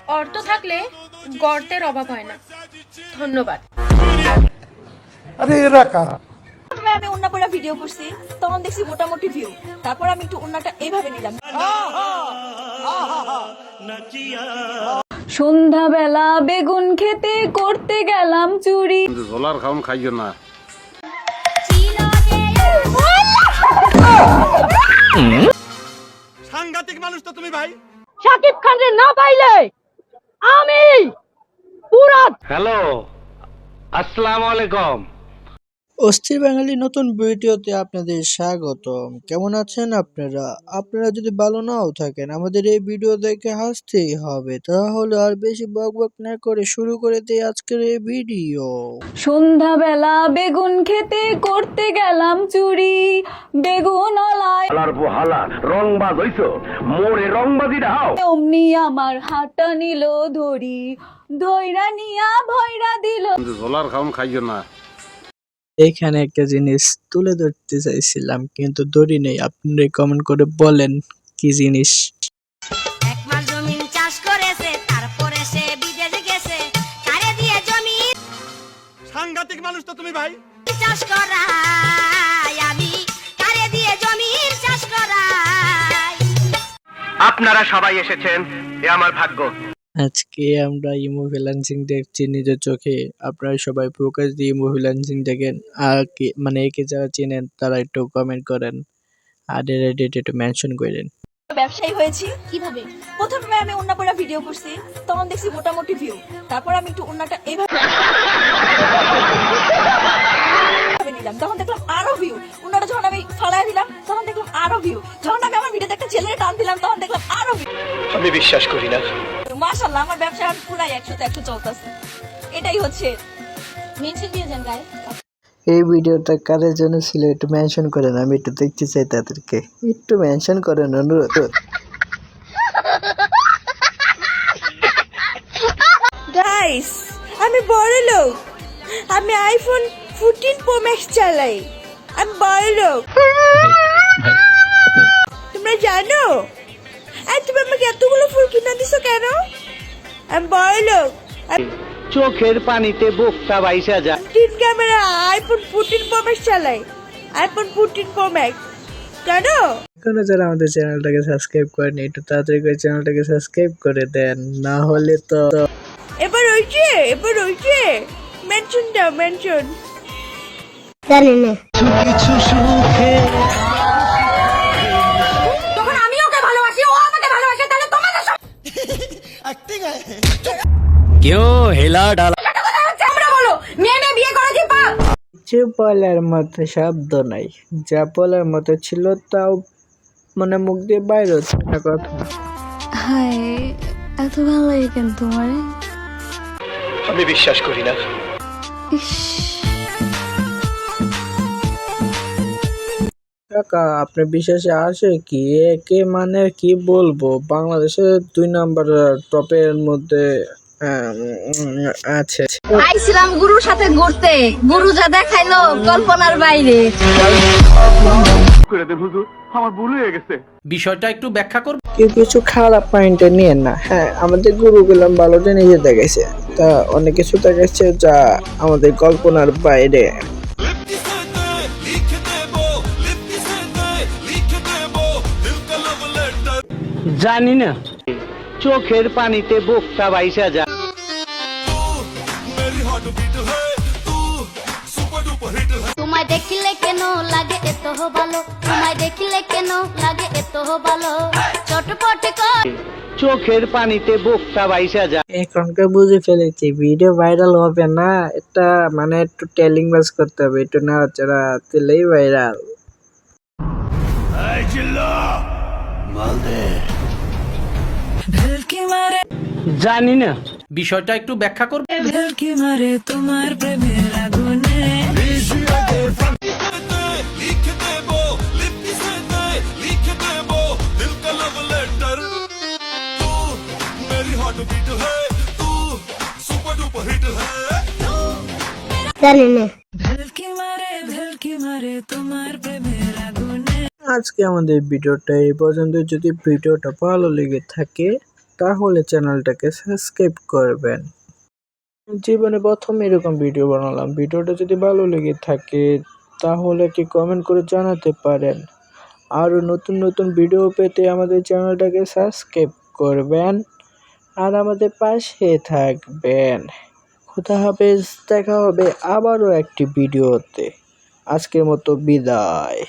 অর্থ থাকলে গর্তের অভাব হয় না। ধন্যবাদ। আরে এরা কারা? আমি ওন্না পরে ভিডিও করছি, তখন দেখছি মোটামুটি ভিউ। তারপর আমি একটু ওন্নাটা এইভাবে নিলাম। সন্ধ্যাবেলা বেগুন খেতে করতে গেলাম চুরি। ঝোলার খাউন খাইও না। সাংঘাতিক মানুষ তো তুমি ভাই। শাকিব খানরে না পাইলে আমি পুরা। হ্যালো, আসসালামু আলাইকুম। অস্থির বাঙালি নতুন ভিডিওতে আপনাদের স্বাগতম। কেমন আছেন আপনারা? আপনারা যদি ভালো নাও থাকেন, আমাদের এই ভিডিও দেখে হাসতেই হবে। তাহলে আর বেশি বকবক না করে শুরু করে দেই আজকের এই ভিডিও। সন্ধ্যাবেলা বেগুন খেতে করতে গেলাম চুরি। বেগুন আলায় হালার পো হালা রংবাজ হইছো, মোরে রংবাজি দাও। অমনি আমার হাতটা নিল ধরি, ধইরা নিয়া ভয়রা দিল। ঝোলার খাউন খাইও না। এখানে একটা জিনিস তুলে ধরতে চাইছিলাম কিন্তু ধরি নেই। আপনারা কমেন্ট করে বলেন কি জিনিস। এক মাস জমি চাষ করেছে, তারপরে সে বিদেশে গেছে। কারে দিয়ে জমি সাংঘাতিক মানুষ তো তুমি ভাই। চাষ করাই আমি, কারে দিয়ে জমি চাষ করাই। আপনারা সবাই এসেছেন, এ আমার ভাগ্য। আজকে আমরা ইমো ফ্রিল্যান্সিং দেখছি নিজের চোখে। আপনারা সবাই ফোকাস দিয়ে ইমো ফ্রিল্যান্সিং দেখেন। আর কি মানে একে যারা চেনেন তারা একটু কমেন্ট করেন আর রেডিট একটু মেনশন করেন। ব্যবসায়ী হয়েছি কিভাবে? প্রথমে আমি ওন্না পরে ভিডিও করছি, তখন দেখছি মোটামুটি ভিউ। তারপর আমি একটু ওন্নাটা এইভাবে নিলাম, তখন দেখলাম আরো ভিউ। ওন্নাটা যখন আমি ফালাই দিলাম, তখন দেখলাম আরো ভিউ। যখন আমি আমার ভিডিওতে একটা ছেলের টান দিলাম, তখন দেখলাম আরো ভিউ। আমি বিশ্বাস করি না। মাশাআল্লাহ, আমার ব্যবসা পুরাই 100-100 চলতেছে। এটাই হচ্ছে মেনশন দিয়ে যান গায়ে। এই ভিডিওটা কাদের জন্য ছিল একটু মেনশন করেন, আমি একটু দেখতে চাই তাদেরকে। একটু মেনশন করেন অনুরোধ। গাইস, আমি বড় লোক। আমি আইফোন 14 প্রো ম্যাক্স চালাই। আমি বড় লোক। তোমরা জানো? আর তুমি আমাকে এতগুলো ফুল কিনে দিছো কেন? আমি বড় লোক। চোখের পানিতে বোকটা বাইসা যায়। 3 ক্যামেরা আইফোন 14 প্রো ম্যাক্স চালাই। আইফোন 14 প্রো ম্যাক্স জানো? এখনো যারা আমাদের চ্যানেলটাকে সাবস্ক্রাইব করেনি একটু তাড়াতাড়ি করে চ্যানেলটাকে সাবস্ক্রাইব করে দেন, না হলে তো। এবার হইছে মেনশন দাও, মেনশন। তখন আমি ওকে ভালোবাসি, ও আমাকে ভালোবাসে, তাহলে তোমাদের সব কেউ হেলা ডালা। আমরা বলো মেয়ে বিয়ে করে কি পাপ? যে বলার মতো শব্দ নাই, যা বলার মতো ছিল তাও মানে মুখ দিয়ে বাইরে হচ্ছে না কথা। হাই, এত ভালো লাগে কেন তোমার? আমি বিশ্বাস করি না। কাকা আপনার বিশ্বাসে আসে কি? একে মানে কি বলবো, বাংলাদেশের 2 নাম্বার টপের মধ্যে আছে। আইছিলাম গুরুর সাথে ঘুরতে, গুরু যা দেখাইলো কল্পনার বাইরে। আমার ভুল হয়ে গেছে। বিষয়টা একটু ব্যাখ্যা করব। কেউ কিছু খারাপ পয়েন্টে নিয়ে না। হ্যাঁ, আমাদের গুরুগুলাম ভালো জিনিস দেখাইছে, তা অনেক কিছু দেখাচ্ছে যা আমাদের কল্পনার বাইরে। জানি না, চোখের পানিতে বোকটা বাইসা যায়। তোমায় দেখিলে কেন লাগে এত ভালো, তোমায় দেখিলে কেন লাগে এত ভালো। চটপট কর চোখের পানিতে বোকটা বাইসা যায়। এখনকার বুঝে ফেলেছি ভিডিও ভাইরাল হবে না, এটা মানে একটু টেলিং বাজ করতে হবে, একটু নাড়াচাড়া দিলেই ভাইরাল। জানি না, বিষয়টা একটু ব্যাখ্যা করব। তোমার প্রেমের আগুনে আজকে আমাদের ভিডিওটা এই পর্যন্ত। যদি ভিডিওটা ভালো লেগে থাকে তাহলে চ্যানেলটাকে সাবস্ক্রাইব করবেন। জীবনে প্রথম এরকম ভিডিও বানালাম। ভিডিওটা যদি ভালো লেগে থাকে তাহলে কি কমেন্ট করে জানাতে পারেন। আরও নতুন নতুন ভিডিও পেতে আমাদের চ্যানেলটাকে সাবস্ক্রাইব করবেন আর আমাদের পাশে থাকবেন। খোদা হাফেজ, দেখা হবে আবারও একটি ভিডিওতে। আজকের মতো বিদায়।